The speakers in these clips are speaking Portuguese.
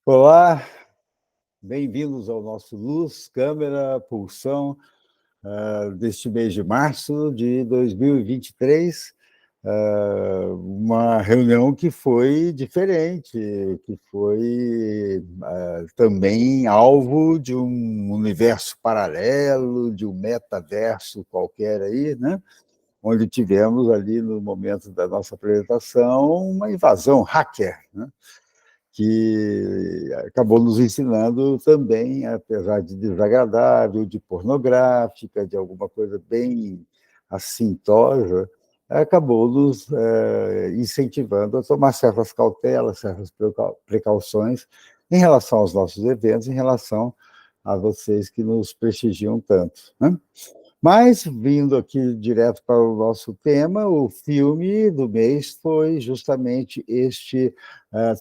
Olá, bem-vindos ao nosso Luz, Câmera, Pulsão, deste mês de março de 2023. Uma reunião que foi diferente, que foi também alvo de um universo paralelo, de um metaverso qualquer aí, né? Onde tivemos ali, no momento da nossa apresentação, uma invasão hacker, né? Que acabou nos ensinando também, apesar de desagradável, de pornográfica, de alguma coisa bem assintosa, acabou nos incentivando a tomar certas cautelas, certas precauções em relação aos nossos eventos, em relação a vocês que nos prestigiam tanto, né? Mas, vindo aqui direto para o nosso tema, o filme do mês foi justamente este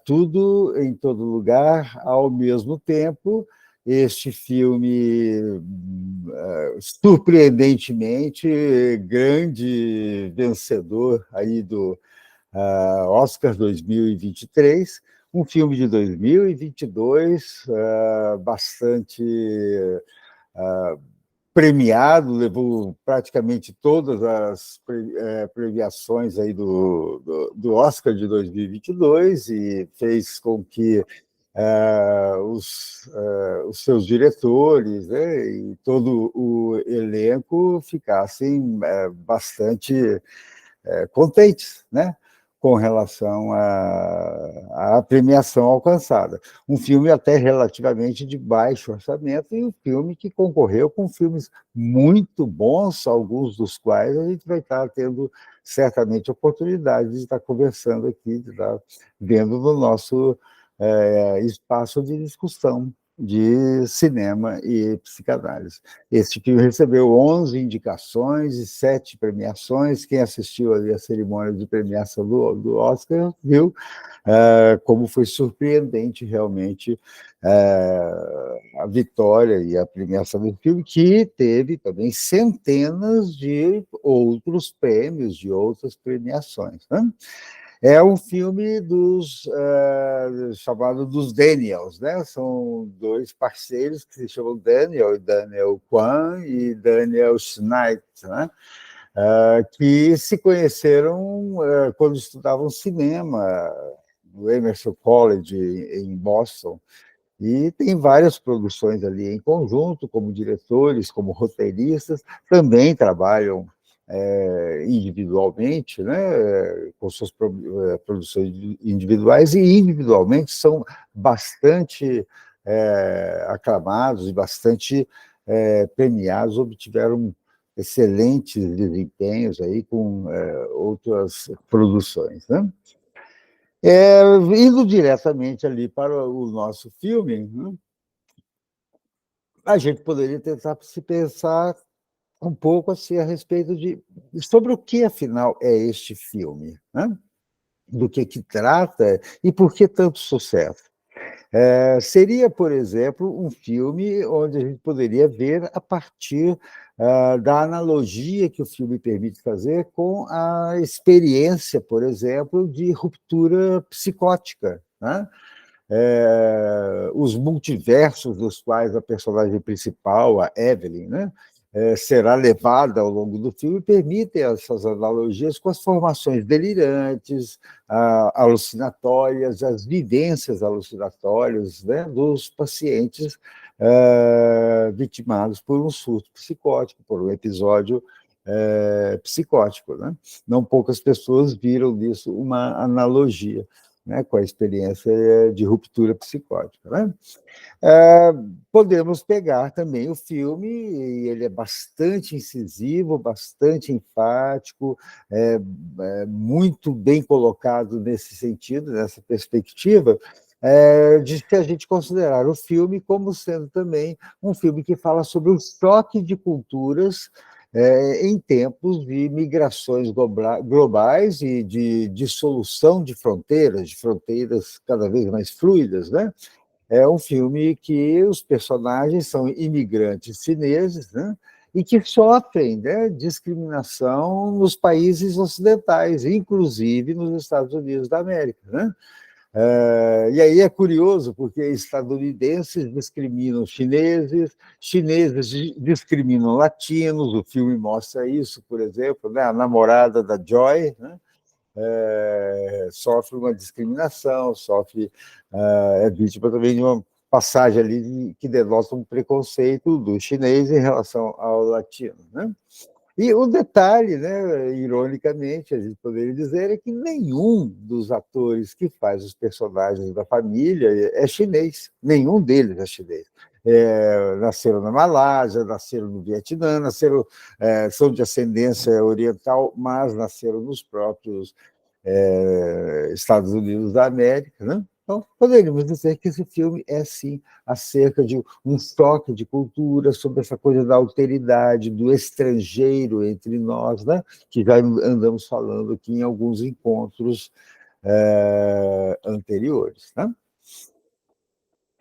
Tudo em Todo Lugar, ao mesmo tempo. Este filme, surpreendentemente, grande vencedor aí do Oscar 2023, um filme de 2022, bastante premiado, levou praticamente todas as premiações aí do Oscar de 2022 e fez com que os seus diretores, né, e todo o elenco ficassem bastante contentes, né, com relação à premiação alcançada. Um filme até relativamente de baixo orçamento e um filme que concorreu com filmes muito bons, alguns dos quais a gente vai estar tendo certamente oportunidade de estar conversando aqui, de estar vendo no nosso espaço de discussão de cinema e psicanálise. Esse filme recebeu 11 indicações e 7 premiações. Quem assistiu ali a cerimônia de premiação do Oscar viu como foi surpreendente realmente a vitória e a premiação do filme, que teve também centenas de outros prêmios, de outras premiações, né? É um filme chamado dos Daniels, né? São dois parceiros que se chamam Daniel Kwan e Daniel Schneid, né? Que se conheceram quando estudavam cinema no Emerson College, em Boston, e tem várias produções ali em conjunto, como diretores, como roteiristas, também trabalham individualmente, né, com suas produções individuais, e individualmente são bastante aclamados e bastante premiados, obtiveram excelentes desempenhos aí com outras produções, né? Indo diretamente ali para o nosso filme, né, a gente poderia tentar se pensar um pouco assim a respeito sobre o que afinal é este filme, né? Do que trata e por que tanto sucesso. Seria, por exemplo, um filme onde a gente poderia ver a partir da analogia que o filme permite fazer com a experiência, por exemplo, de ruptura psicótica, né? Os multiversos dos quais a personagem principal, a Evelyn, né, será levada ao longo do filme, permitem essas analogias com as formações delirantes, alucinatórias, as vivências alucinatórias, né, dos pacientes vitimados por um surto psicótico, por um episódio psicótico, né? Não poucas pessoas viram nisso uma analogia, né, com a experiência de ruptura psicótica, né? Podemos pegar também o filme, e ele é bastante incisivo, bastante enfático, muito bem colocado nesse sentido, nessa perspectiva, de que a gente considerar o filme como sendo também um filme que fala sobre o choque de culturas em tempos de migrações globais e de dissolução de fronteiras cada vez mais fluidas, né? É um filme que os personagens são imigrantes chineses, né? E que sofrem, né, discriminação nos países ocidentais, inclusive nos Estados Unidos da América, né? E aí é curioso, porque estadunidenses discriminam chineses, chineses discriminam latinos, o filme mostra isso, por exemplo, né? A namorada da Joy, né? Sofre uma discriminação, é vítima também de uma passagem ali que denota um preconceito do chinês em relação ao latino, né? E o detalhe, né, ironicamente, a gente poderia dizer, é que nenhum dos atores que faz os personagens da família é chinês, nenhum deles é chinês. Nasceram na Malásia, nasceram no Vietnã, são de ascendência oriental, mas nasceram nos próprios Estados Unidos da América, né? Então, poderíamos dizer que esse filme é, sim, acerca de um choque de cultura, sobre essa coisa da alteridade, do estrangeiro entre nós, né? Que já andamos falando aqui em alguns encontros anteriores. Né?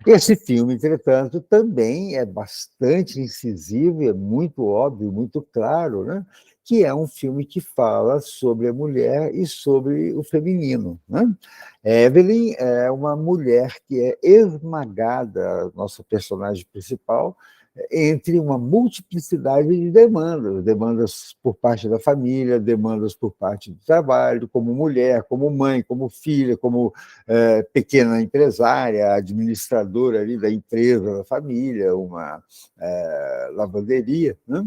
Esse filme, entretanto, também é bastante incisivo, é muito óbvio, muito claro, né? Que é um filme que fala sobre a mulher e sobre o feminino. Né? Evelyn é uma mulher que é esmagada, a nossa personagem principal, entre uma multiplicidade de demandas, demandas por parte da família, demandas por parte do trabalho, como mulher, como mãe, como filha, como pequena empresária, administradora ali da empresa da família, uma lavanderia, né?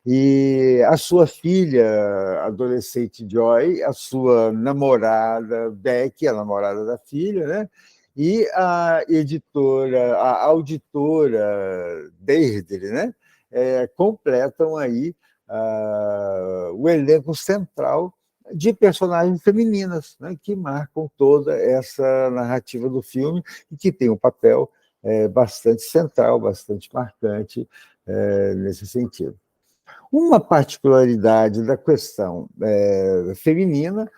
E a sua filha, adolescente Joy, a sua namorada Becky, a namorada da filha, né? E a auditora Deirdre, né? Completam aí o elenco central de personagens femininas, né? Que marcam toda essa narrativa do filme e que tem um papel bastante central, bastante marcante nesse sentido. Uma particularidade da questão feminina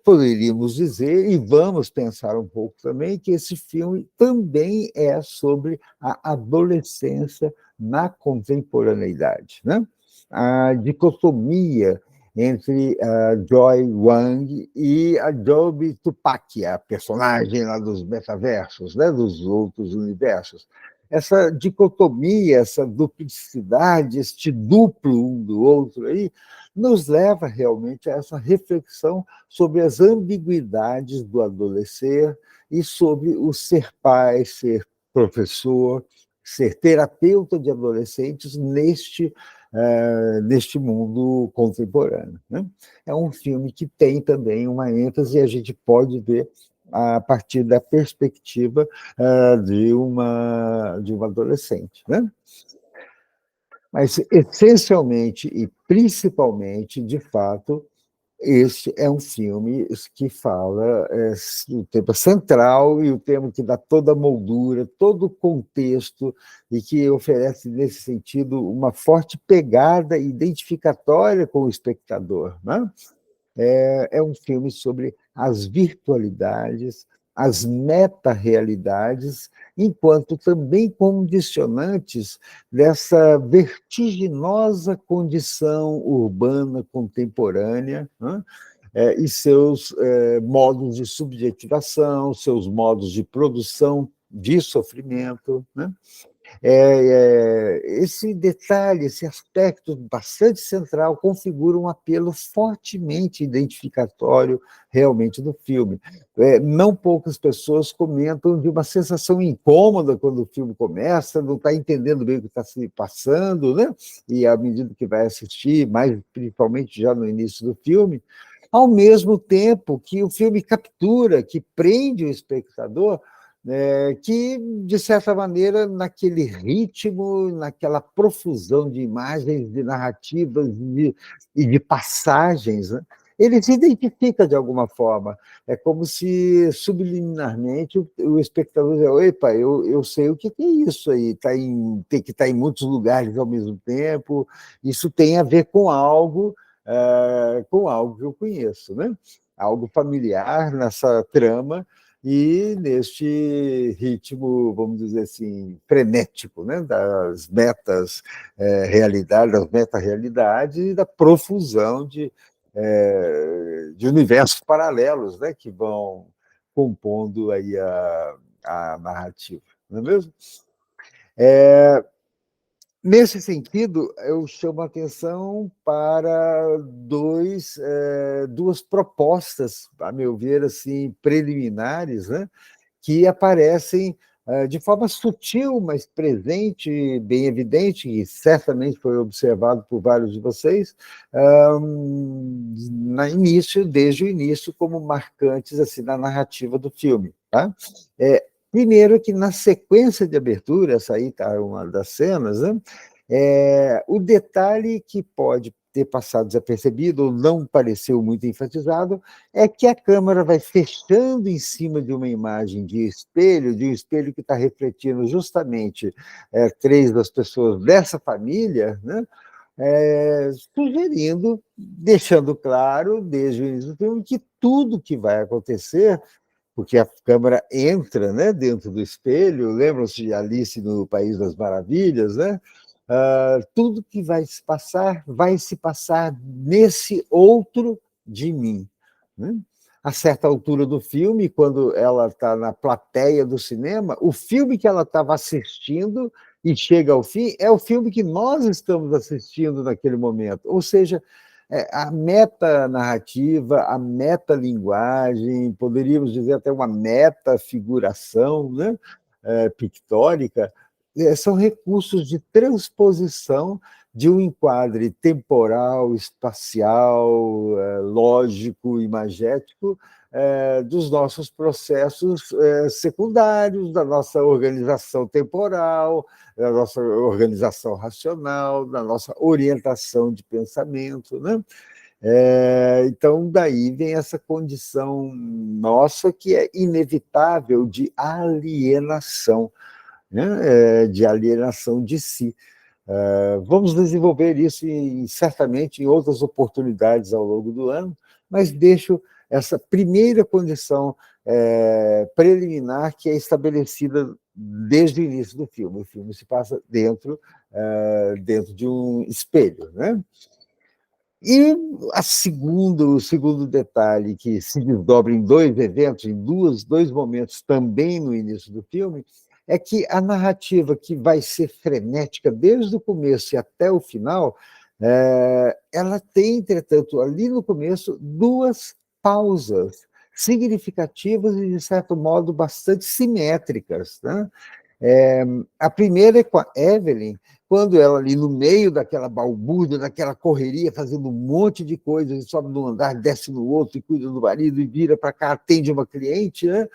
poderíamos dizer, e vamos pensar um pouco também, que esse filme também é sobre a adolescência na contemporaneidade. Né? A dicotomia entre a Joy Wang e a Joby Tupac, a personagem lá dos metaversos, né? Dos outros universos. Essa dicotomia, essa duplicidade, este duplo um do outro aí, nos leva realmente a essa reflexão sobre as ambiguidades do adolescer e sobre o ser pai, ser professor, ser terapeuta de adolescentes neste mundo contemporâneo. Né? É um filme que tem também uma ênfase, e a gente pode ver a partir da perspectiva de uma adolescente. Né? Mas, essencialmente e principalmente, de fato, este é um filme que fala o tema central e o tema que dá toda a moldura, todo o contexto e que oferece, nesse sentido, uma forte pegada identificatória com o espectador. Né? É um filme sobre as virtualidades, as meta-realidades, enquanto também condicionantes dessa vertiginosa condição urbana contemporânea, né? E seus modos de subjetivação, seus modos de produção de sofrimento. Né? Esse detalhe, esse aspecto bastante central, configura um apelo fortemente identificatório realmente do filme. Não poucas pessoas comentam de uma sensação incômoda quando o filme começa, não está entendendo bem o que está se passando, né? E à medida que vai assistir, mais principalmente já no início do filme, ao mesmo tempo que o filme captura, que prende o espectador, que, de certa maneira, naquele ritmo, naquela profusão de imagens, de narrativas e de passagens, né, ele se identifica de alguma forma. É como se, subliminarmente, o espectador diz, epa, eu sei o que é isso aí, tem que estar em muitos lugares ao mesmo tempo, isso tem a ver com algo que eu conheço, né? Algo familiar nessa trama, e neste ritmo, vamos dizer assim, frenético, né? Das das meta-realidades e da profusão de universos paralelos, né? Que vão compondo aí a narrativa, não é mesmo? Nesse sentido, eu chamo a atenção para duas propostas, a meu ver, assim, preliminares, né, que aparecem de forma sutil, mas presente, bem evidente, e certamente foi observado por vários de vocês, desde o início, como marcantes assim, na narrativa do filme. Tá? Primeiro que na sequência de abertura, essa aí está uma das cenas, né? O detalhe que pode ter passado desapercebido ou não pareceu muito enfatizado é que a câmera vai fechando em cima de uma imagem de um espelho que está refletindo justamente três das pessoas dessa família, né? Sugerindo, deixando claro desde o início do filme que tudo que vai acontecer, porque a câmera entra, né, dentro do espelho, lembram-se de Alice no País das Maravilhas, né? Tudo que vai se passar nesse outro de mim. Né? A certa altura do filme, quando ela está na plateia do cinema, o filme que ela estava assistindo e chega ao fim é o filme que nós estamos assistindo naquele momento. Ou seja, a metanarrativa, a metalinguagem, poderíamos dizer até uma metafiguração, né? Pictórica, são recursos de transposição de um enquadre temporal, espacial, lógico, imagético, dos nossos processos secundários, da nossa organização temporal, da nossa organização racional, da nossa orientação de pensamento, né? Então, daí vem essa condição nossa que é inevitável de alienação, né? De alienação de si. Vamos desenvolver isso certamente em outras oportunidades ao longo do ano, mas deixo essa primeira condição preliminar que é estabelecida desde o início do filme. O filme se passa dentro de um espelho, né? E o segundo detalhe, que se desdobra em dois eventos, em dois momentos também no início do filme, é que a narrativa, que vai ser frenética desde o começo e até o final, ela tem, entretanto, ali no começo, duas pausas significativas e, de certo modo, bastante simétricas. Né? A primeira é com a Evelyn, quando ela ali no meio daquela balbúrdia, daquela correria, fazendo um monte de coisas, sobe num andar, desce no outro, e cuida do marido, e vira para cá, atende uma cliente, né?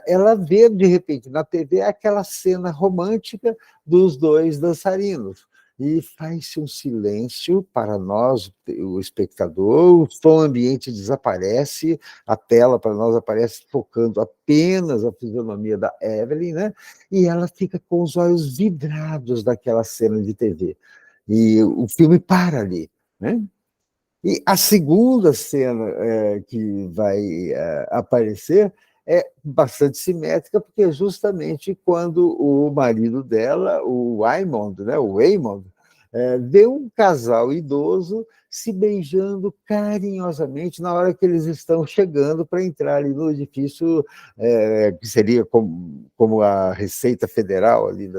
Ela vê, de repente, na TV, aquela cena romântica dos dois dançarinos. E faz-se um silêncio para nós, o espectador, o som ambiente desaparece, a tela para nós aparece focando apenas a fisionomia da Evelyn, né? E ela fica com os olhos vidrados daquela cena de TV. E o filme para ali, né? E a segunda cena que vai aparecer é bastante simétrica, porque é justamente quando o marido dela, o Waymond, né, o Waymond, vê um casal idoso se beijando carinhosamente na hora que eles estão chegando para entrar ali no edifício, que seria como a Receita Federal ali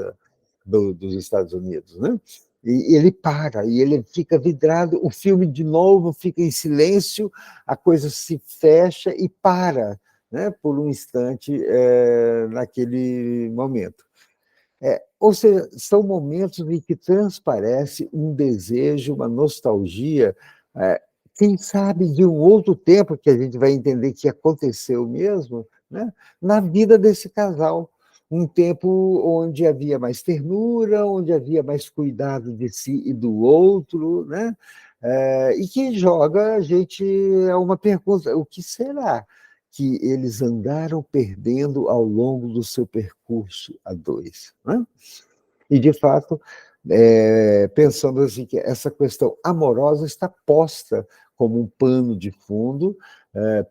dos Estados Unidos, né? E ele para, e ele fica vidrado, o filme de novo fica em silêncio, a coisa se fecha e para, né, por um instante naquele momento. Ou seja, são momentos em que transparece um desejo, uma nostalgia, quem sabe de um outro tempo que a gente vai entender que aconteceu mesmo, né, na vida desse casal. Um tempo onde havia mais ternura, onde havia mais cuidado de si e do outro, né? E que joga a gente a uma pergunta: o que será que eles andaram perdendo ao longo do seu percurso a dois? Né? E, de fato, pensando assim, que essa questão amorosa está posta como um pano de fundo,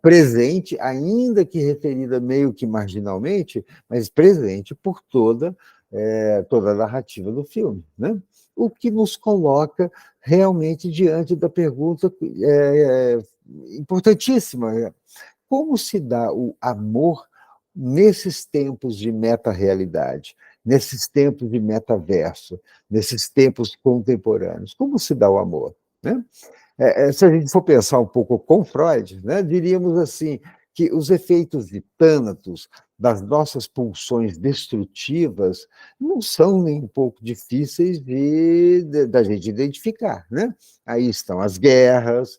presente, ainda que referida meio que marginalmente, mas presente por toda a narrativa do filme. Né? O que nos coloca realmente diante da pergunta importantíssima: como se dá o amor nesses tempos de meta-realidade, nesses tempos de metaverso, nesses tempos contemporâneos? Como se dá o amor? Né? Se a gente for pensar um pouco com Freud, né, diríamos assim que os efeitos de Thanatos, das nossas pulsões destrutivas, não são nem um pouco difíceis da gente identificar. Né? Aí estão as guerras,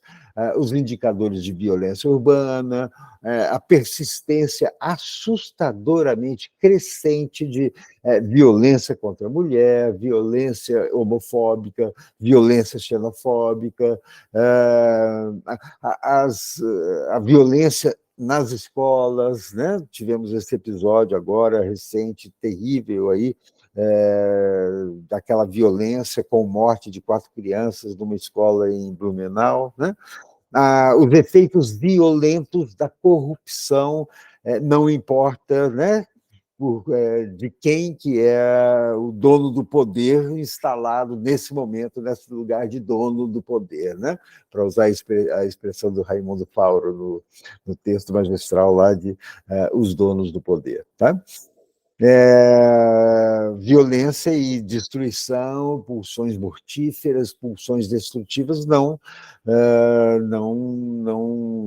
os indicadores de violência urbana, a persistência assustadoramente crescente de violência contra a mulher, violência homofóbica, violência xenofóbica, a violência nas escolas, né? Tivemos esse episódio agora recente, terrível aí, daquela violência com morte de 4 crianças numa escola em Blumenau, né? Os efeitos violentos da corrupção, não importa, né? De quem que é o dono do poder instalado nesse momento, nesse lugar de dono do poder, né? Para usar a expressão do Raimundo Fauro no texto magistral lá de Os Donos do Poder. Tá? Violência e destruição, pulsões mortíferas, pulsões destrutivas, não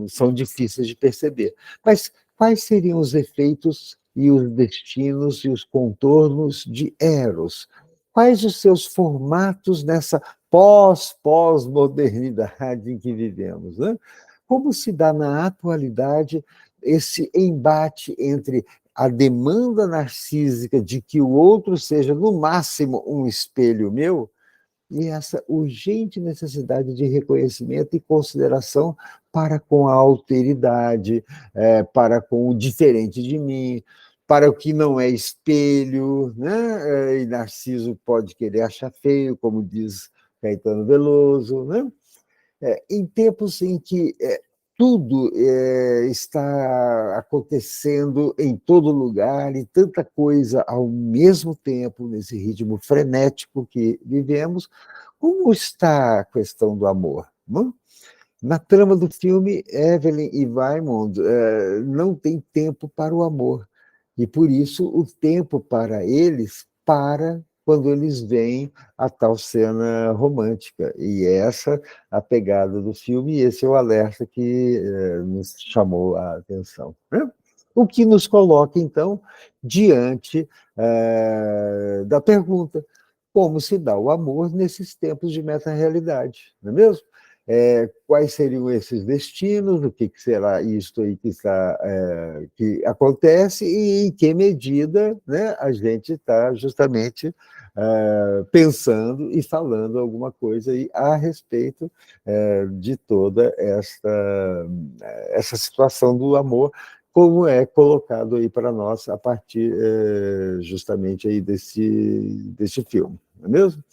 são difíceis de perceber. Mas quais seriam os efeitos e os destinos e os contornos de Eros? Quais os seus formatos nessa pós-modernidade em que vivemos? Né? Como se dá na atualidade esse embate entre a demanda narcísica de que o outro seja, no máximo, um espelho meu, e essa urgente necessidade de reconhecimento e consideração para com a alteridade, para com o diferente de mim, para o que não é espelho, né? E Narciso pode querer achar feio, como diz Caetano Veloso, né? Em tempos em que tudo está acontecendo em todo lugar e tanta coisa ao mesmo tempo, nesse ritmo frenético que vivemos, como está a questão do amor? Não? Na trama do filme, Evelyn e Raymond não têm tempo para o amor. E, por isso, o tempo para eles para quando eles veem a tal cena romântica. E essa a pegada do filme, e esse é o alerta que nos chamou a atenção. Né? O que nos coloca, então, diante da pergunta: como se dá o amor nesses tempos de meta-realidade, não é mesmo? Quais seriam esses destinos, o que será isto aí que acontece e em que medida, né, a gente está justamente pensando e falando alguma coisa aí a respeito de toda essa situação do amor, como é colocado aí para nós a partir justamente aí desse filme, não é mesmo?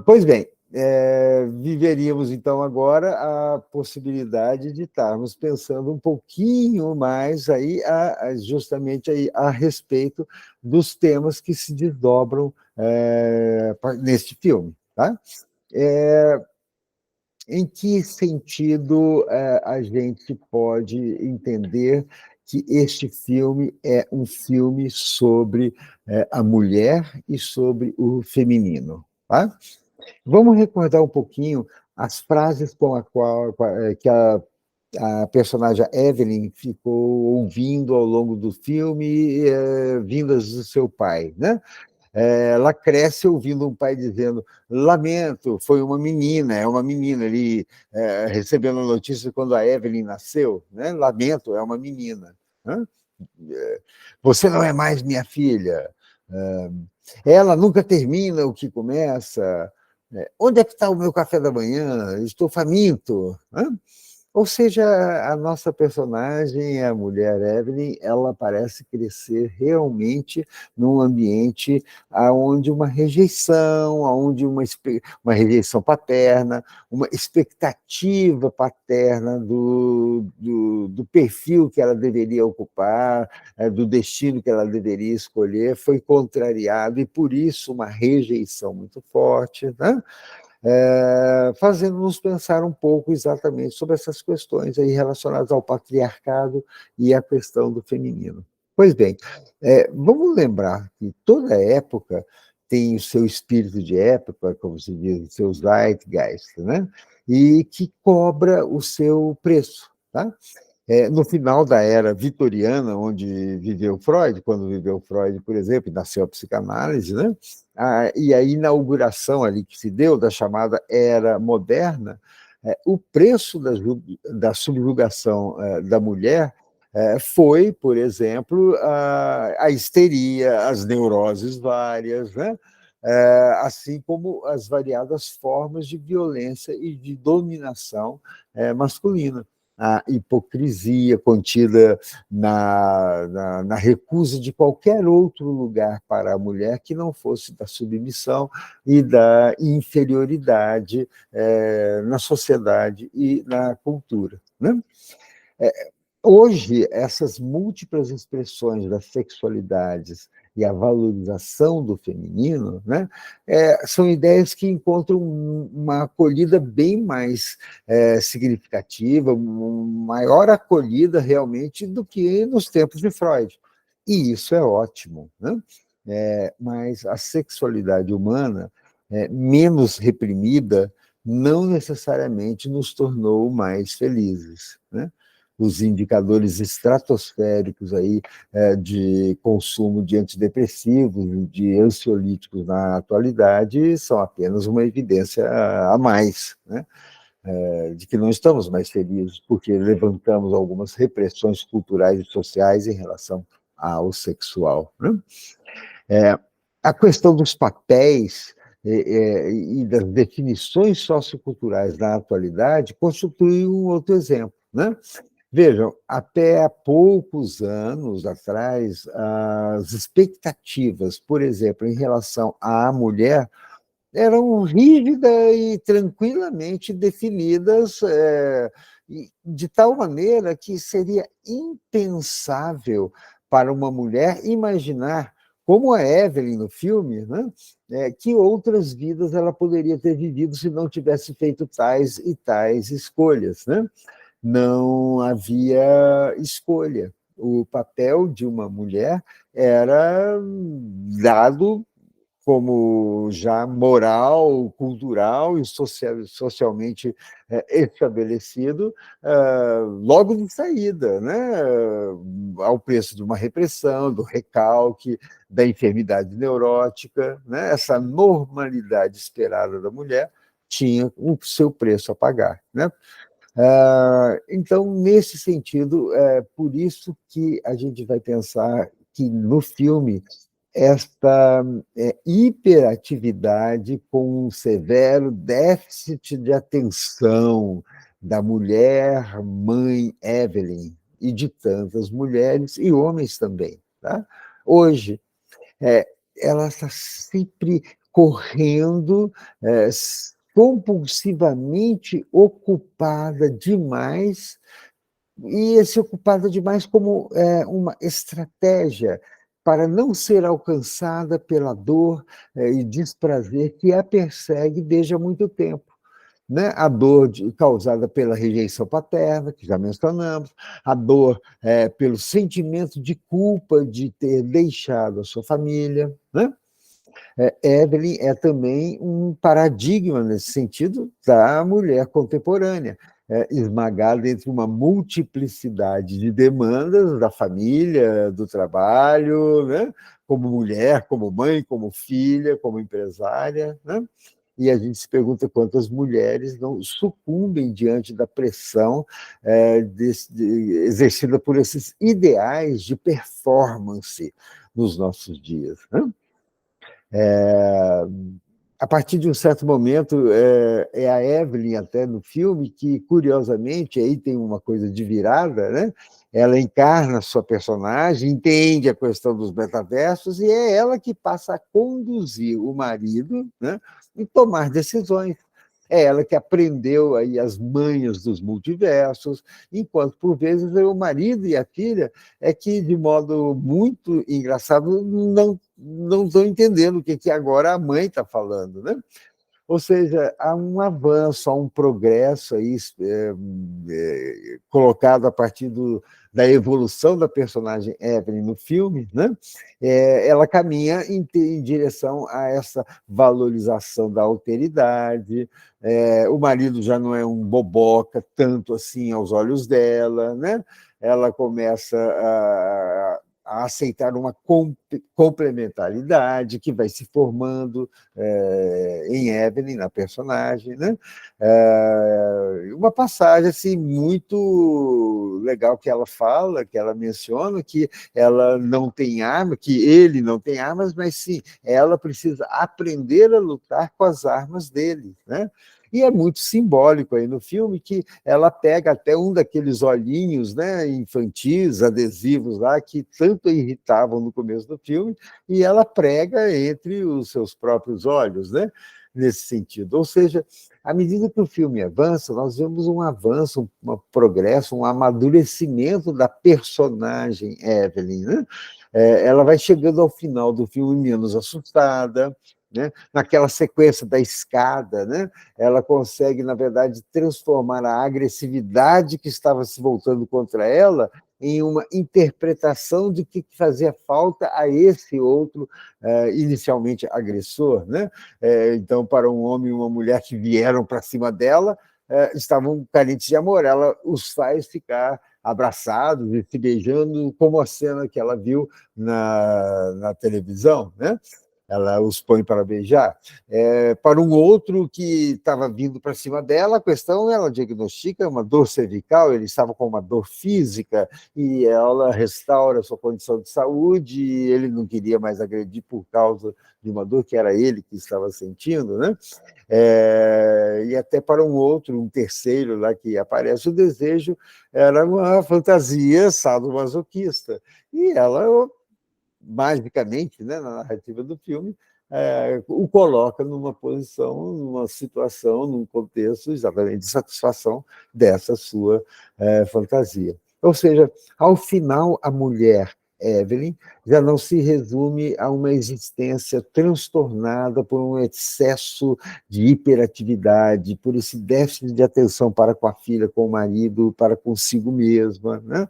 Pois bem, viveríamos então agora a possibilidade de estarmos pensando um pouquinho mais aí, justamente aí a respeito dos temas que se desdobram neste filme. Tá? Em que sentido a gente pode entender que este filme é um filme sobre a mulher e sobre o feminino? Tá? Vamos recordar um pouquinho as frases que a personagem Evelyn ficou ouvindo ao longo do filme, vindas do seu pai, né? Ela cresce ouvindo um pai dizendo: lamento, foi uma menina, é uma menina. Ele recebendo a notícia quando a Evelyn nasceu, né? Lamento, é uma menina. Né? Você não é mais minha filha. Ela nunca termina o que começa. Onde é que está o meu café da manhã? Estou faminto. Né? Ou seja, a nossa personagem, a mulher Evelyn, ela parece crescer realmente num ambiente onde uma rejeição, onde uma rejeição paterna, uma expectativa paterna do perfil que ela deveria ocupar, do destino que ela deveria escolher, foi contrariado, e por isso uma rejeição muito forte, né? fazendo-nos pensar um pouco exatamente sobre essas questões aí relacionadas ao patriarcado e à questão do feminino. Pois bem, vamos lembrar que toda época tem o seu espírito de época, como se diz, o seu zeitgeist, né? E que cobra o seu preço. Tá? No final da era vitoriana, onde viveu Freud, quando viveu Freud, por exemplo, nasceu a psicanálise, né? E a inauguração ali que se deu da chamada era moderna, o preço da subjugação da mulher foi, por exemplo, a histeria, as neuroses várias, né? Assim como as variadas formas de violência e de dominação masculina. A hipocrisia contida na recusa de qualquer outro lugar para a mulher que não fosse da submissão e da inferioridade na sociedade e na cultura. Né? Hoje, essas múltiplas expressões das sexualidades e a valorização do feminino, né, são ideias que encontram uma acolhida bem mais significativa, uma maior acolhida realmente do que nos tempos de Freud. E isso é ótimo. Né? Mas a sexualidade humana, menos reprimida, não necessariamente nos tornou mais felizes. Né? Os indicadores estratosféricos aí, de consumo de antidepressivos, de ansiolíticos na atualidade, são apenas uma evidência a mais, né? De que não estamos mais felizes, porque levantamos algumas repressões culturais e sociais em relação ao sexual. Né? A questão dos papéis e das definições socioculturais na atualidade constitui um outro exemplo. Né? Vejam, até há poucos anos atrás, as expectativas, por exemplo, em relação à mulher, eram rígidas e tranquilamente definidas, de tal maneira que seria impensável para uma mulher imaginar, como a Evelyn no filme, né, que outras vidas ela poderia ter vivido se não tivesse feito tais e tais escolhas. Né? Não havia escolha. O papel de uma mulher era dado como já moral, cultural e socialmente estabelecido logo de saída, né? Ao preço de uma repressão, do recalque, da enfermidade neurótica. Né? Essa normalidade esperada da mulher tinha o seu preço a pagar. Né? Então, nesse sentido, por isso que a gente vai pensar que no filme esta hiperatividade com um severo déficit de atenção da mulher mãe Evelyn e de tantas mulheres e homens também. Tá? Hoje, é, ela está sempre correndo, compulsivamente ocupada demais, e esse ocupada demais como uma estratégia para não ser alcançada pela dor e desprazer que a persegue desde há muito tempo. Né? A dor causada pela rejeição paterna, que já mencionamos, a dor pelo sentimento de culpa de ter deixado a sua família. Né? Evelyn é também um paradigma nesse sentido da mulher contemporânea, esmagada entre uma multiplicidade de demandas da família, do trabalho, né? Como mulher, como mãe, como filha, como empresária. Né? E a gente se pergunta quantas mulheres não sucumbem diante da pressão exercida por esses ideais de performance nos nossos dias. Né? A partir de um certo momento, a Evelyn, até no filme, que, curiosamente, aí tem uma coisa de virada, né? Ela encarna a sua personagem, entende a questão dos metaversos, e é ela que passa a conduzir o marido, né, e tomar decisões. É ela que aprendeu aí as manhas dos multiversos, enquanto, por vezes, o marido e a filha é que, de modo muito engraçado, não estão entendendo o que agora a mãe está falando. Né? Ou seja, há um avanço, há um progresso aí, colocado a partir da evolução da personagem Evelyn no filme, né? Ela caminha em direção a essa valorização da alteridade. O marido já não é um boboca tanto assim aos olhos dela, né? Ela começa a aceitar uma complementaridade que vai se formando em Evelyn, na personagem, né? Uma passagem assim, muito legal que ela fala, que ela menciona, que ela não tem arma, que ele não tem armas, mas sim, ela precisa aprender a lutar com as armas dele, né? E é muito simbólico aí no filme que ela pega até um daqueles olhinhos, né, infantis, adesivos lá, que tanto irritavam no começo do filme, e ela prega entre os seus próprios olhos, né, nesse sentido. Ou seja, à medida que o filme avança, nós vemos um avanço, um progresso, um amadurecimento da personagem Evelyn, né? Ela vai chegando ao final do filme menos assustada, né? Naquela sequência da escada, né? Ela consegue, na verdade, transformar a agressividade que estava se voltando contra ela em uma interpretação de que fazia falta a esse outro, inicialmente agressor, né? Então, para um homem e uma mulher que vieram para cima dela, estavam carentes de amor. Ela os faz ficar abraçados e se beijando, como a cena que ela viu na televisão, né? Ela os põe para beijar. Para um outro que estava vindo para cima dela, a questão, ela diagnostica uma dor cervical, ele estava com uma dor física, e ela restaura a sua condição de saúde, e ele não queria mais agredir por causa de uma dor que era ele que estava sentindo, né? E até para um outro, um terceiro lá que aparece, o desejo era uma fantasia sadomasoquista. E ela, magicamente, né, na narrativa do filme, o coloca numa posição, numa situação, num contexto exatamente de satisfação dessa sua fantasia. Ou seja, ao final, a mulher Evelyn já não se resume a uma existência transtornada por um excesso de hiperatividade, por esse déficit de atenção para com a filha, com o marido, para consigo mesma, né?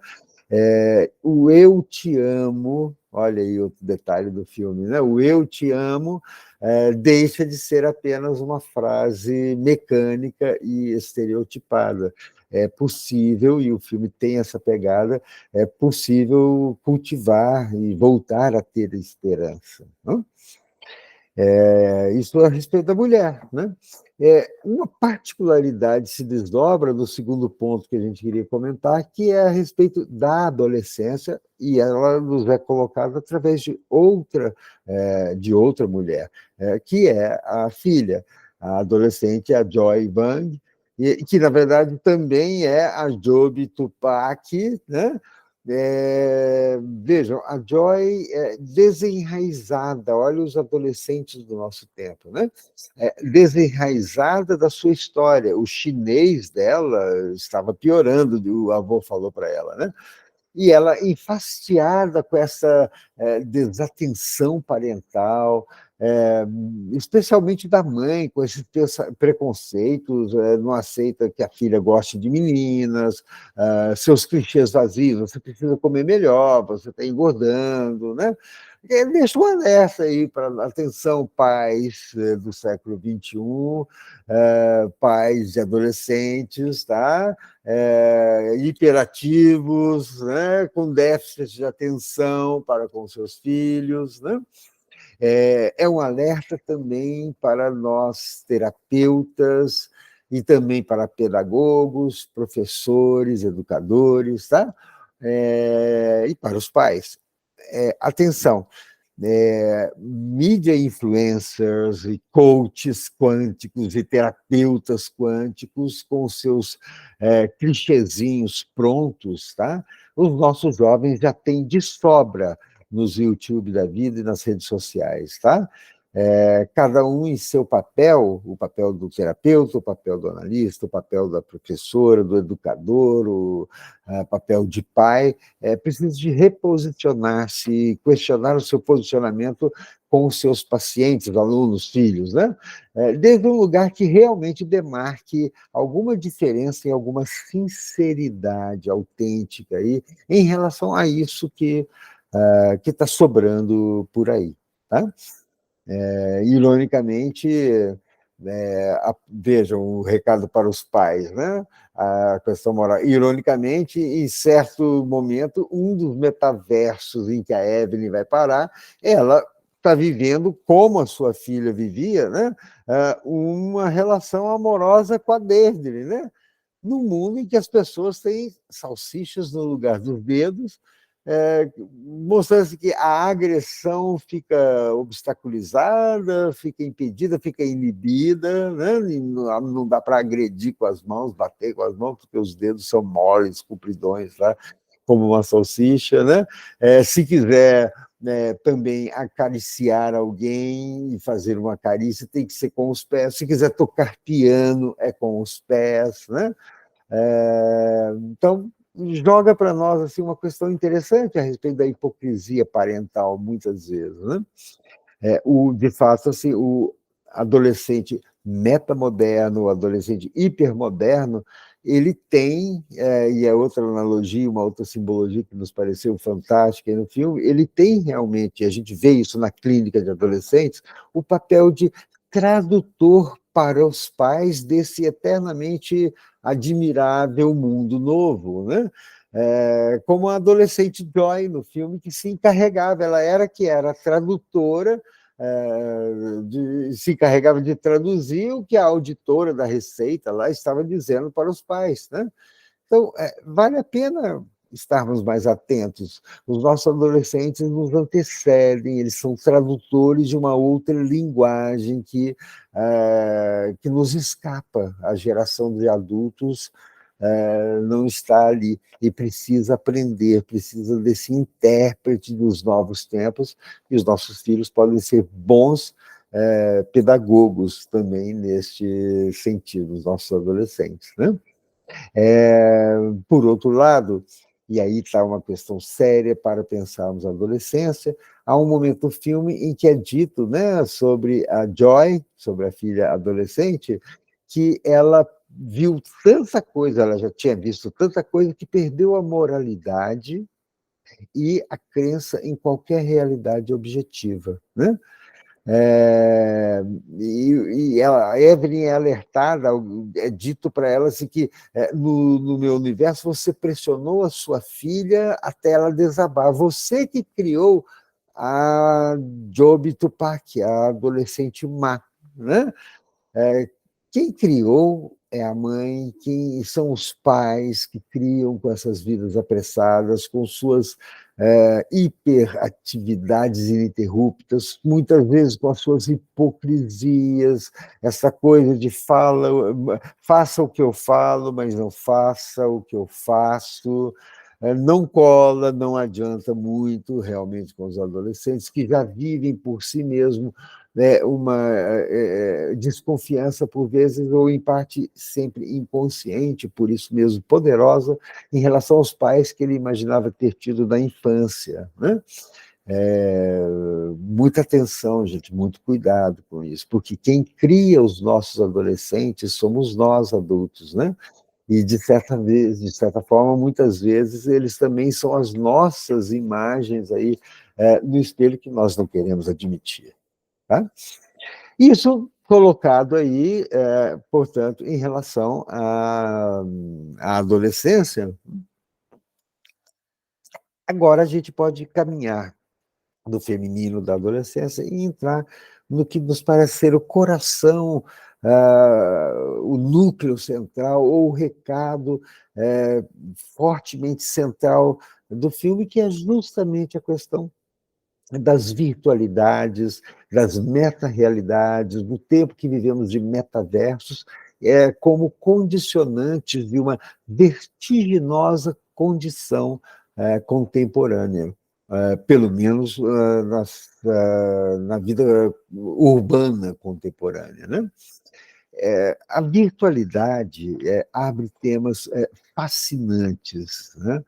O eu te amo, olha aí outro detalhe do filme, né? O eu te amo deixa de ser apenas uma frase mecânica e estereotipada. É possível, e o filme tem essa pegada, é possível cultivar e voltar a ter esperança, não? Isso a respeito da mulher, né? Uma particularidade se desdobra no segundo ponto que a gente queria comentar, que é a respeito da adolescência, e ela nos é colocada através de outra mulher, que é a filha, a adolescente, a Joy Bang, e que, na verdade, também é a Joby Tupac, né? Vejam, a Joy é desenraizada, olha os adolescentes do nosso tempo, né? Desenraizada da sua história. O chinês dela estava piorando, o avô falou para ela, né? E ela enfastiada com essa desatenção parental, especialmente da mãe, com esses preconceitos, não aceita que a filha goste de meninas, seus clichês vazios, você precisa comer melhor, você está engordando, né? Deixa um alerta aí para atenção, pais do século XXI, pais de adolescentes, tá? Hiperativos, né? Com déficit de atenção para com seus filhos, né? Um alerta também para nós, terapeutas, e também para pedagogos, professores, educadores, tá? E para os pais. Atenção, mídia influencers e coaches quânticos e terapeutas quânticos com seus clichêzinhos prontos, tá? Os nossos jovens já têm de sobra nos YouTube da vida e nas redes sociais, tá? cada um em seu papel, o papel do terapeuta, o papel do analista, o papel da professora, do educador, o papel de pai, precisa de reposicionar-se, questionar o seu posicionamento com os seus pacientes, alunos, filhos, né? Desde um lugar que realmente demarque alguma diferença e alguma sinceridade autêntica aí, em relação a isso que está sobrando por aí. Tá? Ironicamente, vejam o recado para os pais, né? A questão moral. Ironicamente, em certo momento, um dos metaversos em que a Evelyn vai parar, ela está vivendo, como a sua filha vivia, né? Uma relação amorosa com a Daisy, né? Num mundo em que as pessoas têm salsichas no lugar dos dedos, mostrando que a agressão fica obstaculizada, fica impedida, fica inibida, né? Não dá para agredir com as mãos, bater com as mãos, porque os dedos são moles, compridões, tá? Como uma salsicha, né? Se quiser também acariciar alguém e fazer uma carícia, tem que ser com os pés. Se quiser tocar piano, é com os pés, né? Então, joga para nós assim, uma questão interessante a respeito da hipocrisia parental, muitas vezes. Né? De fato, assim, o adolescente metamoderno, o adolescente hipermoderno, ele tem, e é outra analogia, uma outra simbologia que nos pareceu fantástica no filme, ele tem realmente, a gente vê isso na clínica de adolescentes, o papel de tradutor para os pais desse eternamente admirável mundo novo, né? Como a adolescente Joy no filme, que se encarregava, ela era que era tradutora, se encarregava de traduzir o que a auditora da Receita lá estava dizendo para os pais. Né? Então, vale a pena estarmos mais atentos. Os nossos adolescentes nos antecedem, eles são tradutores de uma outra linguagem que nos escapa. A geração de adultos não está ali e precisa aprender, precisa desse intérprete dos novos tempos, e os nossos filhos podem ser bons pedagogos também neste sentido, os nossos adolescentes. Né? Por outro lado, e aí está uma questão séria para pensarmos a adolescência, há um momento do filme em que é dito, né, sobre a Joy, sobre a filha adolescente, que ela viu tanta coisa, ela já tinha visto tanta coisa que perdeu a moralidade e a crença em qualquer realidade objetiva, né? A Evelyn é alertada, é dito para ela assim, que no meu universo você pressionou a sua filha até ela desabar. Você que criou a Joby Tupac, a adolescente má. Né? Quem criou é a mãe, quem são os pais que criam com essas vidas apressadas, com suas hiperatividades ininterruptas, muitas vezes com as suas hipocrisias, essa coisa de faça o que eu falo, mas não faça o que eu faço. Não cola, não adianta muito realmente com os adolescentes que já vivem por si mesmos uma desconfiança, por vezes, ou em parte sempre inconsciente, por isso mesmo poderosa, em relação aos pais que ele imaginava ter tido na infância. Né? Muita atenção, gente, muito cuidado com isso, porque quem cria os nossos adolescentes somos nós, adultos, né? E, de certa forma, muitas vezes, eles também são as nossas imagens aí no espelho que nós não queremos admitir. Tá? Isso colocado aí, portanto, em relação à adolescência. Agora a gente pode caminhar do feminino da adolescência e entrar no que nos parece ser o coração, o núcleo central, ou o recado fortemente central do filme, que é justamente a questão das virtualidades, das meta-realidades, do tempo que vivemos de metaversos, como condicionantes de uma vertiginosa condição contemporânea. pelo menos na vida urbana contemporânea, né? A virtualidade abre temas fascinantes, né?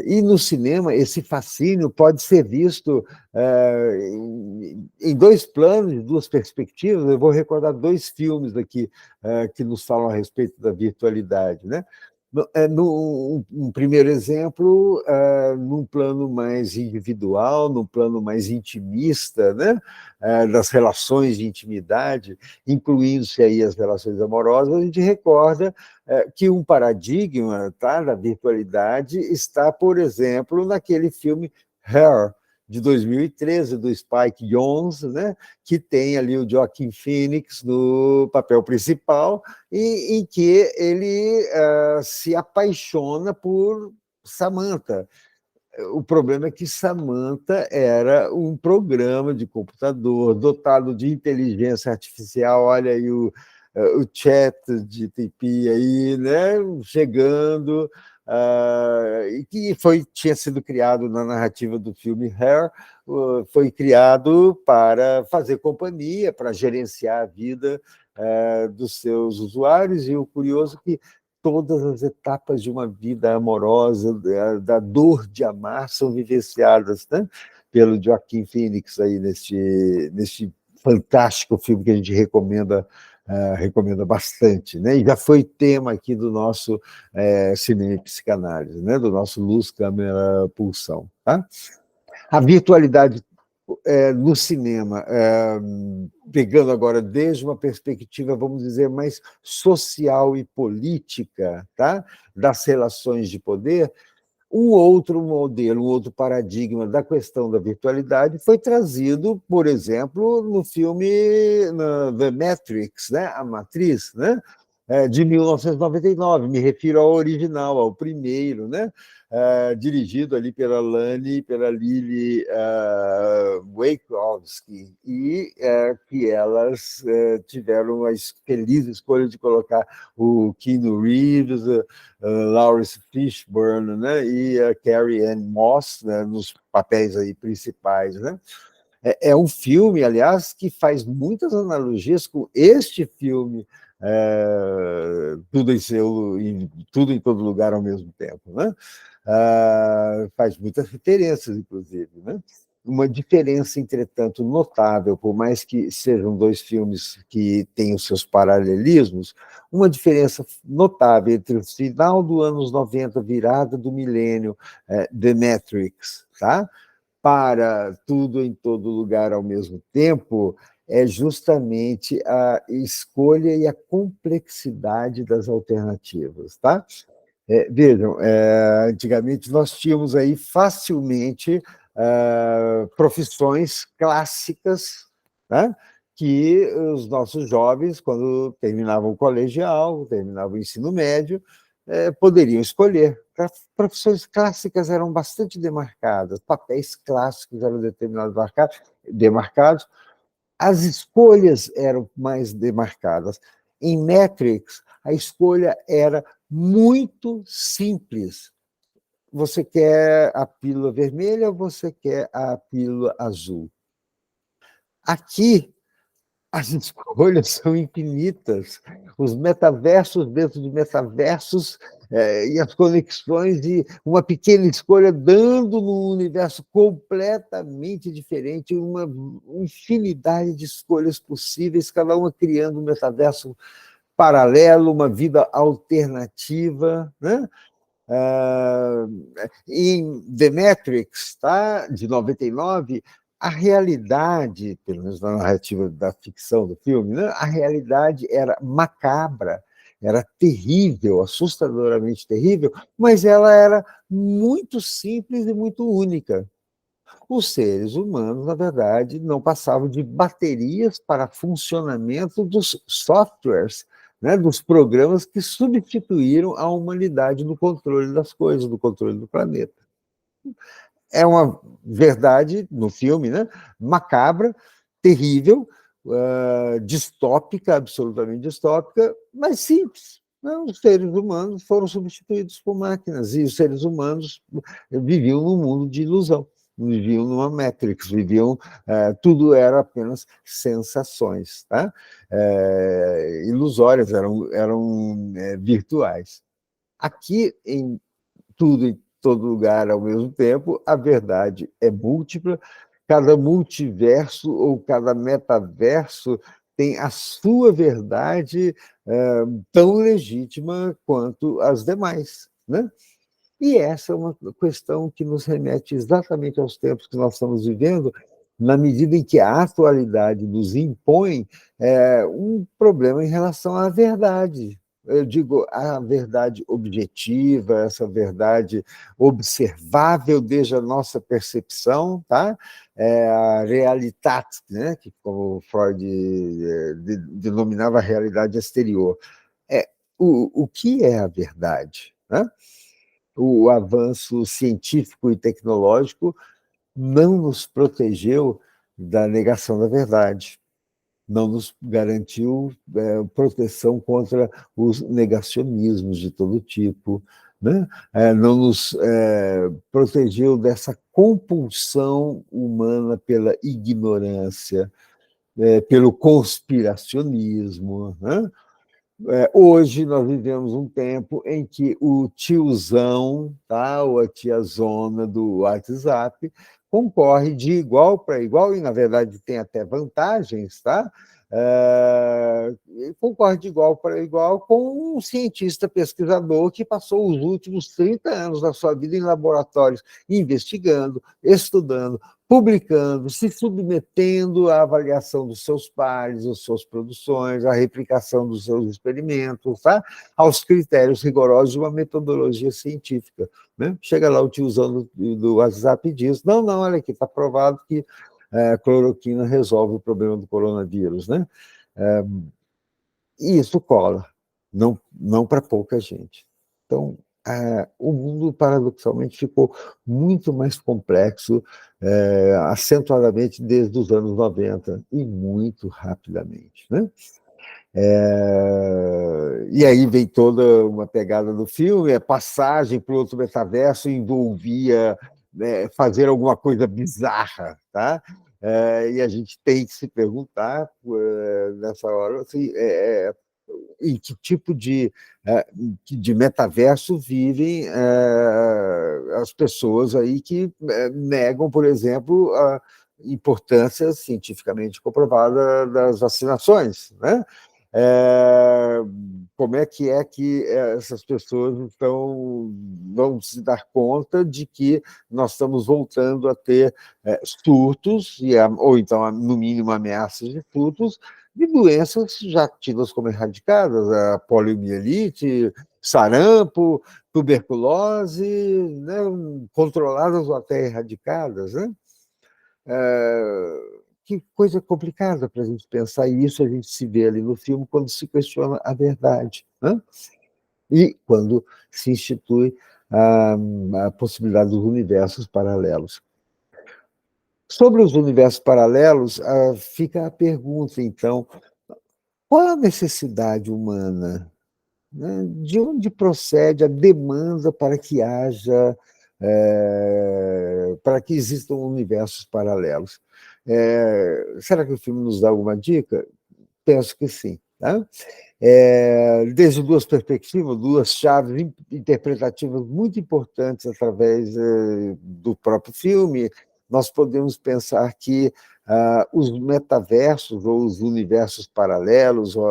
E no cinema, esse fascínio pode ser visto em dois planos, em duas perspectivas. Eu vou recordar dois filmes aqui que nos falam a respeito da virtualidade, né? Um primeiro exemplo, num plano mais individual, num plano mais intimista, né? Das relações de intimidade, incluindo-se aí as relações amorosas, a gente recorda que um paradigma, tá, da virtualidade está, por exemplo, naquele filme Her, de 2013, do Spike Jonze, né, que tem ali o Joaquin Phoenix no papel principal, e em que ele se apaixona por Samantha. O problema é que Samantha era um programa de computador dotado de inteligência artificial. Olha aí o chat de TP aí, né, chegando, e que tinha sido criado na narrativa do filme Hair, foi criado para fazer companhia, para gerenciar a vida dos seus usuários, e o curioso é que todas as etapas de uma vida amorosa, da dor de amar, são vivenciadas, né, pelo Joaquin Phoenix aí neste fantástico filme que a gente recomenda bastante, né? E já foi tema aqui do nosso Cinema e Psicanálise, né? Do nosso Luz, Câmera, Pulsão. Tá? A virtualidade no cinema, pegando agora desde uma perspectiva, vamos dizer, mais social e política, tá? Das relações de poder, um outro modelo, um outro paradigma da questão da virtualidade foi trazido, por exemplo, no filme The Matrix, né? A Matriz, né? De 1999, me refiro ao original, ao primeiro, né? Dirigido ali pela Lani, pela Lily Wachowski, e que elas tiveram a feliz escolha de colocar o Keanu Reeves, Lawrence Fishburne, né, e a Carrie Ann Moss, né, nos papéis aí principais, né? É um filme, aliás, que faz muitas analogias com este filme, tudo em todo lugar ao mesmo tempo, né? Faz muitas referências, inclusive, né? Uma diferença, entretanto, notável, por mais que sejam dois filmes que têm os seus paralelismos, uma diferença notável entre o final dos anos 90, virada do milênio, The Matrix, tá? Para Tudo em Todo Lugar ao Mesmo Tempo, é justamente a escolha e a complexidade das alternativas, tá? Vejam, antigamente nós tínhamos aí facilmente profissões clássicas, né, que os nossos jovens, quando terminavam o colegial, terminavam o ensino médio, poderiam escolher. Profissões clássicas eram bastante demarcadas, papéis clássicos eram demarcados, as escolhas eram mais demarcadas. Em Matrix, a escolha era muito simples. Você quer a pílula vermelha ou você quer a pílula azul? Aqui, as escolhas são infinitas. Os metaversos dentro de metaversos, e as conexões, e uma pequena escolha dando num universo completamente diferente, uma infinidade de escolhas possíveis, cada uma criando um metaverso paralelo, uma vida alternativa, né? Em The Matrix, tá? De 99, a realidade, pelo menos na narrativa da ficção do filme, né? A realidade era macabra, era terrível, assustadoramente terrível, mas ela era muito simples e muito única. Os seres humanos, na verdade, não passavam de baterias para funcionamento dos softwares, né, dos programas que substituíram a humanidade no controle das coisas, no controle do planeta. É uma verdade, no filme, né, macabra, terrível, distópica, absolutamente distópica, mas simples. Não, os seres humanos foram substituídos por máquinas, e os seres humanos viviam num mundo de ilusão, viviam numa Matrix, viviam, tudo era apenas sensações, tá? Ilusórias, eram virtuais. Aqui, em tudo, em todo lugar ao mesmo tempo, a verdade é múltipla, cada multiverso ou cada metaverso tem a sua verdade tão legítima quanto as demais, né? E essa é uma questão que nos remete exatamente aos tempos que nós estamos vivendo, na medida em que a atualidade nos impõe um problema em relação à verdade. Eu digo a verdade objetiva, essa verdade observável desde a nossa percepção, tá? A realitat, né? Que, como Freud denominava a realidade exterior. O que é a verdade? Né? O avanço científico e tecnológico não nos protegeu da negação da verdade, não nos garantiu proteção contra os negacionismos de todo tipo, né? Não nos protegeu dessa compulsão humana pela ignorância, pelo conspiracionismo, né? Hoje nós vivemos um tempo em que o tiozão, tá, ou a tiazona do WhatsApp concorre de igual para igual, e na verdade tem até vantagens, tá? Concorre de igual para igual com um cientista pesquisador que passou os últimos 30 anos da sua vida em laboratórios investigando, estudando, publicando, se submetendo à avaliação dos seus pares, das suas produções, à replicação dos seus experimentos, tá? Aos critérios rigorosos de uma metodologia científica. Né? Chega lá o tiozão do WhatsApp e diz, não, olha aqui, está provado que cloroquina resolve o problema do coronavírus. Né? E isso cola, não para pouca gente. Então, o mundo, paradoxalmente, ficou muito mais complexo, acentuadamente desde os anos 90, e muito rapidamente. Né? E aí vem toda uma pegada do filme, a passagem para o outro metaverso envolvia fazer alguma coisa bizarra, tá? E a gente tem que se perguntar, nessa hora, assim, em que tipo de metaverso vivem as pessoas aí que negam, por exemplo, a importância cientificamente comprovada das vacinações, né? Como é que essas pessoas vão se dar conta de que nós estamos voltando a ter surtos, ou então, no mínimo, ameaças de surtos, de doenças já tidas como erradicadas, a poliomielite, sarampo, tuberculose, né, controladas ou até erradicadas, né? Que coisa complicada para a gente pensar, e isso a gente se vê ali no filme quando se questiona a verdade, né? E quando se institui a possibilidade dos universos paralelos. Sobre os universos paralelos, fica a pergunta, então, qual a necessidade humana? Né? De onde procede a demanda para que haja, para que existam universos paralelos? Será que o filme nos dá alguma dica? Penso que sim. Tá? Desde duas perspectivas, duas chaves interpretativas muito importantes através do próprio filme, nós podemos pensar que os metaversos ou os universos paralelos, ou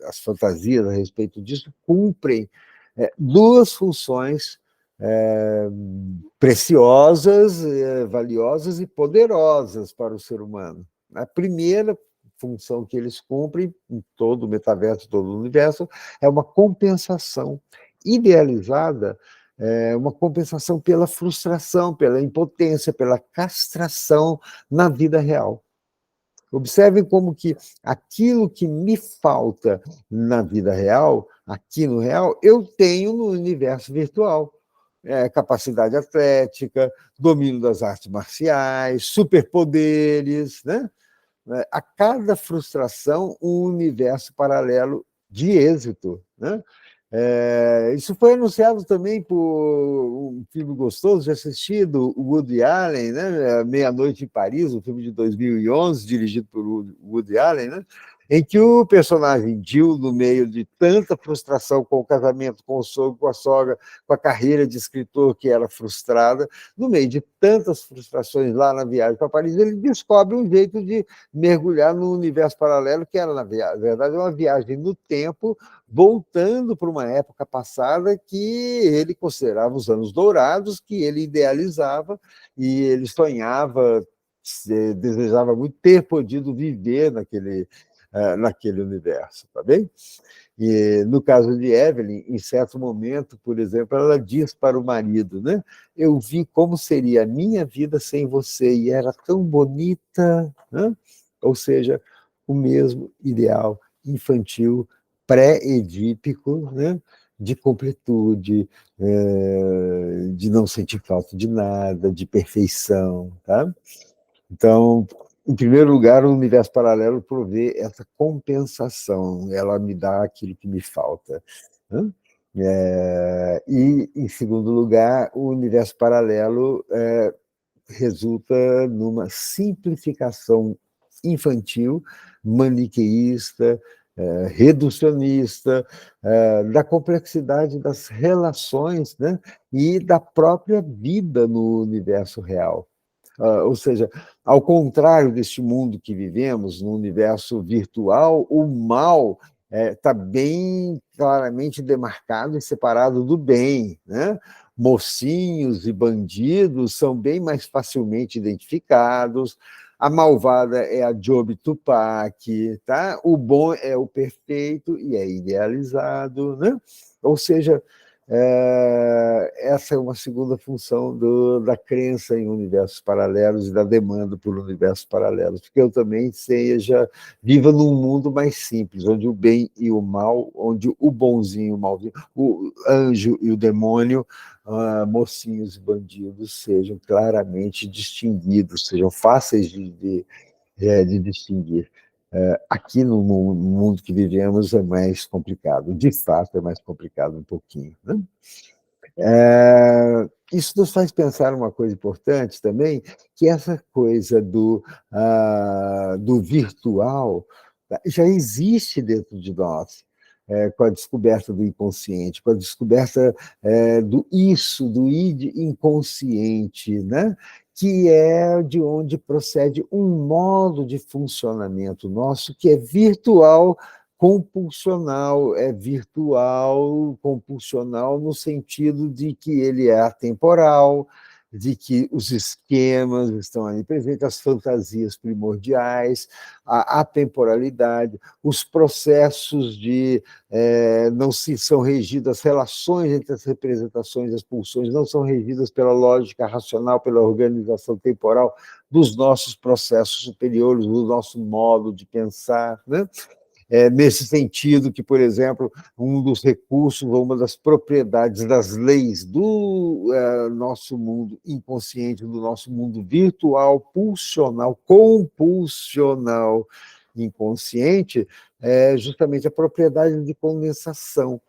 as fantasias a respeito disso, cumprem duas funções preciosas, valiosas e poderosas para o ser humano. A primeira função que eles cumprem em todo o metaverso, todo o universo, é uma compensação idealizada, uma compensação pela frustração, pela impotência, pela castração na vida real. Observem como que aquilo que me falta na vida real, aqui no real, eu tenho no universo virtual. Capacidade atlética, domínio das artes marciais, superpoderes, né? A cada frustração, um universo paralelo de êxito, né? Isso foi anunciado também por um filme gostoso de assistir, do Woody Allen, né? Meia-Noite em Paris, um filme de 2011, dirigido por Woody Allen, né? Em que o personagem Jill, no meio de tanta frustração com o casamento, com o sogro, com a sogra, com a carreira de escritor que era frustrada, no meio de tantas frustrações lá na viagem para Paris, ele descobre um jeito de mergulhar no universo paralelo, que era, na verdade, uma viagem no tempo, voltando para uma época passada que ele considerava os anos dourados, que ele idealizava e ele sonhava, desejava muito ter podido viver naquele universo, tá bem? E no caso de Evelyn, em certo momento, por exemplo, ela diz para o marido, né? Eu vi como seria a minha vida sem você e era tão bonita, né? Ou seja, o mesmo ideal infantil pré-edípico, né? De completude, de não sentir falta de nada, de perfeição, tá? Então, em primeiro lugar, o universo paralelo provê essa compensação, ela me dá aquilo que me falta, né? E, em segundo lugar, o universo paralelo resulta numa simplificação infantil, maniqueísta, reducionista, da complexidade das relações, né? E da própria vida no universo real. Ou seja, ao contrário deste mundo que vivemos, no universo virtual, o mal está bem claramente demarcado e separado do bem, né? Mocinhos e bandidos são bem mais facilmente identificados. A malvada é a Job Tupac, tá? O bom é o perfeito e é idealizado, né? Ou seja, essa é uma segunda função da crença em universos paralelos e da demanda por universos paralelos, porque eu também viva num mundo mais simples, onde o bem e o mal, onde o bonzinho e o malzinho, o anjo e o demônio, mocinhos e bandidos sejam claramente distinguidos, sejam fáceis de distinguir. Aqui no mundo que vivemos é mais complicado, de fato é mais complicado um pouquinho, né? Isso nos faz pensar uma coisa importante também, que essa coisa do virtual já existe dentro de nós, com a descoberta do inconsciente, com a descoberta do isso, do id inconsciente, né? Que é de onde procede um modo de funcionamento nosso que é virtual, compulsional, é virtual, compulsional no sentido de que ele é atemporal, de que os esquemas estão ali presentes, as fantasias primordiais, a atemporalidade, os processos não são regidos, as relações entre as representações e as pulsões não são regidas pela lógica racional, pela organização temporal dos nossos processos superiores, do nosso modo de pensar, né? Nesse sentido que, por exemplo, um dos recursos ou uma das propriedades das leis do nosso mundo inconsciente, do nosso mundo virtual, pulsional, compulsional, inconsciente, é justamente a propriedade de condensação.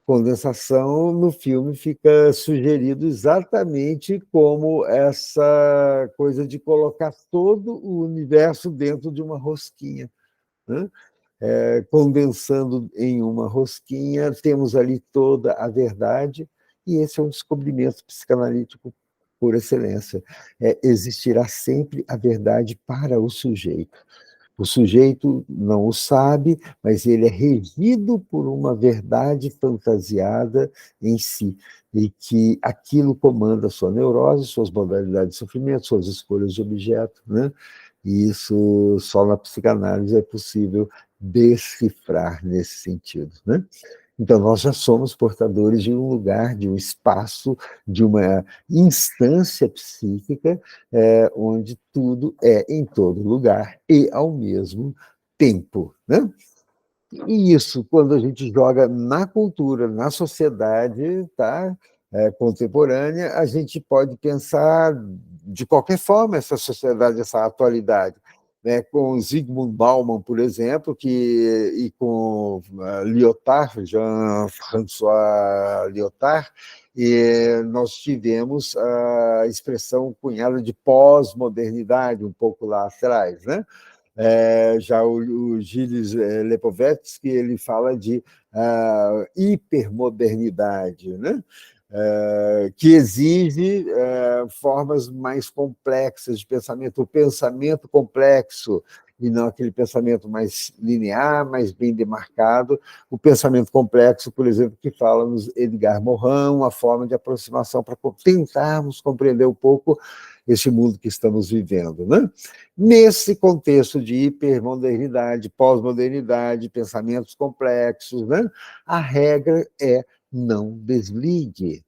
Condensação no filme fica sugerido exatamente como essa coisa de colocar todo o universo dentro de uma rosquinha, né? Condensando em uma rosquinha, temos ali toda a verdade, e esse é um descobrimento psicanalítico por excelência. Existirá sempre a verdade para o sujeito. O sujeito não o sabe, mas ele é regido por uma verdade fantasiada em si, e que aquilo comanda sua neurose, suas modalidades de sofrimento, suas escolhas de objeto, né? E isso só na psicanálise é possível decifrar nesse sentido, né? Então, nós já somos portadores de um lugar, de um espaço, de uma instância psíquica, onde tudo é em todo lugar e ao mesmo tempo, né? E isso, quando a gente joga na cultura, na sociedade, tá? Contemporânea, a gente pode pensar de qualquer forma essa sociedade, essa atualidade. com Zygmunt Bauman, por exemplo, e com Lyotard, Jean-François Lyotard, e nós tivemos a expressão cunhada de pós-modernidade um pouco lá atrás, né? Já o Gilles Lipovetsky, ele fala de hipermodernidade, né? Que exige formas mais complexas de pensamento, o pensamento complexo, e não aquele pensamento mais linear, mais bem demarcado, o pensamento complexo, por exemplo, que fala-nos Edgar Morin, uma forma de aproximação para tentarmos compreender um pouco esse mundo que estamos vivendo, né? Nesse contexto de hipermodernidade, pós-modernidade, pensamentos complexos, né? A regra é não desligue.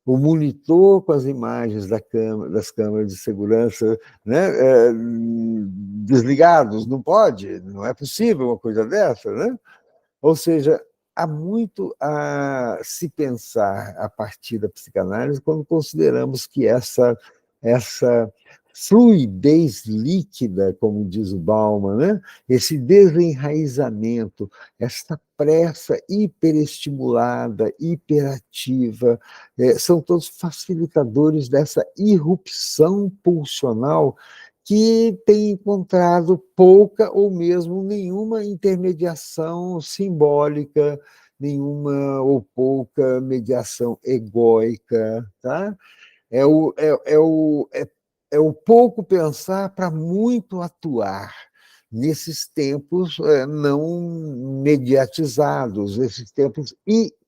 O monitor com as imagens das câmeras de segurança, né, desligados, não pode, não é possível uma coisa dessa, né? Ou seja, há muito a se pensar a partir da psicanálise quando consideramos que essa fluidez líquida, como diz o Bauman, né? Esse desenraizamento, essa pressa hiperestimulada, hiperativa, são todos facilitadores dessa irrupção pulsional que tem encontrado pouca ou mesmo nenhuma intermediação simbólica, nenhuma ou pouca mediação egóica, tá? É o pouco pensar para muito atuar nesses tempos não mediatizados, esses tempos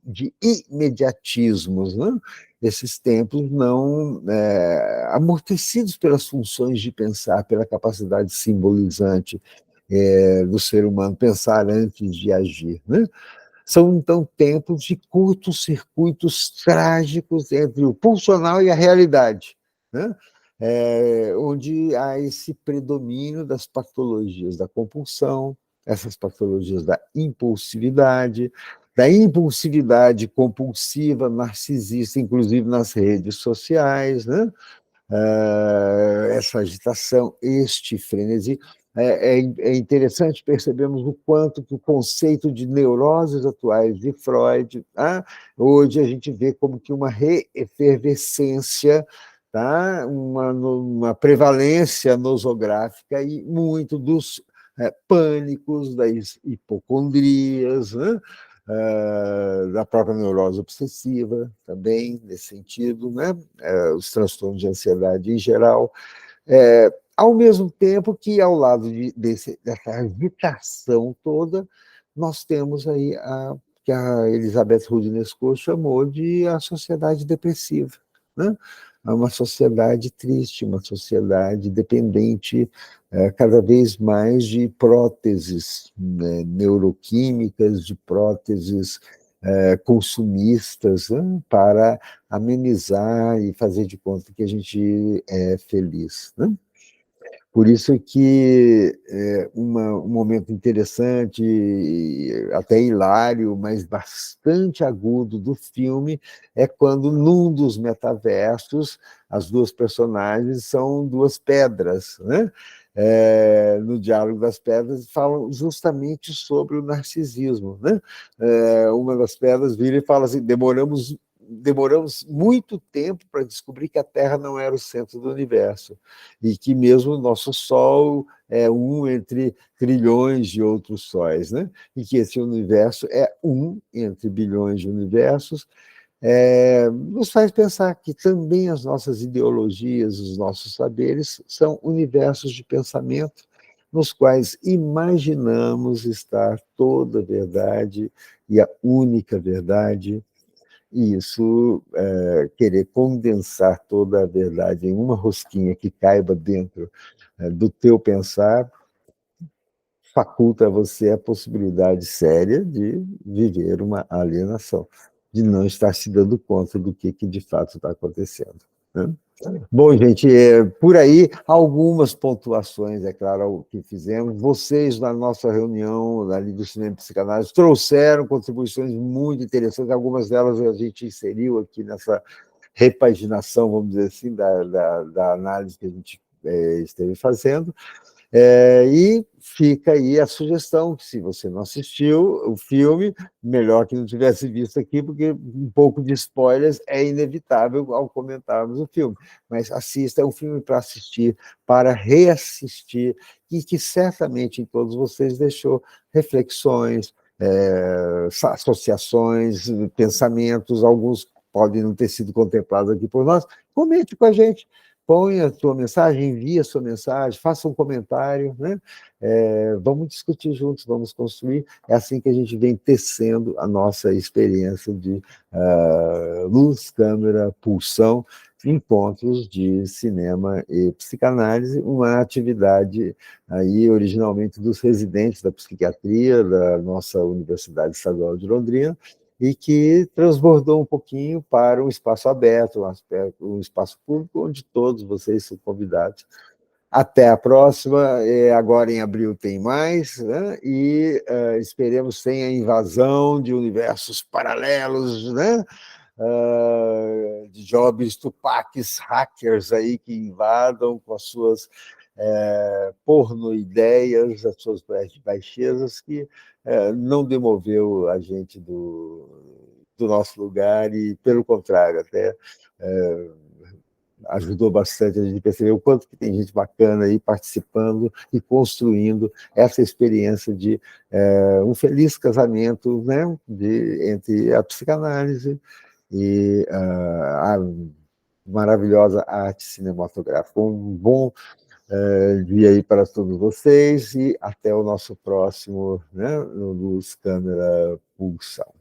de imediatismos, né? Esses tempos não amortecidos pelas funções de pensar, pela capacidade simbolizante do ser humano, pensar antes de agir, né? São, então, tempos de curtos-circuitos trágicos entre o pulsional e a realidade, né? Onde há esse predomínio das patologias da compulsão, essas patologias da impulsividade compulsiva, narcisista, inclusive nas redes sociais, né? Essa agitação, este frenesi. É interessante percebermos o quanto que o conceito de neuroses atuais de Freud, tá? Hoje a gente vê como que uma reefervescência, tá? Uma prevalência nosográfica e muito dos pânicos, das hipocondrias, né? Da própria neurose obsessiva também, nesse sentido, né? Os transtornos de ansiedade em geral, ao mesmo tempo que, ao lado dessa agitação toda, nós temos aí que a Elizabeth Roudinesco chamou de a sociedade depressiva, né? É uma sociedade triste, uma sociedade dependente cada vez mais de próteses, né, neuroquímicas, de próteses consumistas, né, para amenizar e fazer de conta que a gente é feliz, né? Por isso que um momento interessante, até hilário, mas bastante agudo do filme, é quando, num dos metaversos, as duas personagens são duas pedras, né? No Diálogo das Pedras, falam justamente sobre o narcisismo, né? Uma das pedras vira e fala assim: demoramos muito tempo para descobrir que a Terra não era o centro do universo e que mesmo o nosso Sol é um entre trilhões de outros sóis, né? E que esse universo é um entre bilhões de universos. Nos faz pensar que também as nossas ideologias, os nossos saberes são universos de pensamento nos quais imaginamos estar toda a verdade e a única verdade. E isso, querer condensar toda a verdade em uma rosquinha que caiba dentro do teu pensar, faculta a você a possibilidade séria de viver uma alienação, de não estar se dando conta do que de fato está acontecendo, né? Bom, gente, por aí, algumas pontuações, é claro, que fizemos. Vocês, na nossa reunião ali do Cinema Psicanálise, trouxeram contribuições muito interessantes, algumas delas a gente inseriu aqui nessa repaginação, vamos dizer assim, da análise que a gente esteve fazendo. E fica aí a sugestão, que se você não assistiu o filme, melhor que não tivesse visto aqui, porque um pouco de spoilers é inevitável ao comentarmos o filme. Mas assista, é um filme para assistir, para reassistir, e que certamente em todos vocês deixou reflexões, associações, pensamentos, alguns podem não ter sido contemplados aqui por nós. Comente com a gente, põe a sua mensagem, envie a sua mensagem, faça um comentário, né? Vamos discutir juntos, vamos construir. É assim que a gente vem tecendo a nossa experiência de luz, câmera, pulsão, encontros de cinema e psicanálise, uma atividade aí originalmente dos residentes da psiquiatria da nossa Universidade Estadual de Londrina, e que transbordou um pouquinho para um espaço aberto, um espaço público, onde todos vocês são convidados. Até a próxima, agora em abril tem mais, né? E esperemos sem a invasão de universos paralelos, né? De jobs tupacs, hackers aí que invadam com as suas porno-ideias, as suas baixezas, que não demoveu a gente do nosso lugar e, pelo contrário, até ajudou bastante a gente perceber o quanto que tem gente bacana aí participando e construindo essa experiência de um feliz casamento, né, entre a psicanálise e a maravilhosa arte cinematográfica. Um bom dia aí para todos vocês e até o nosso próximo, né, no Luz, Câmera, Pulsão.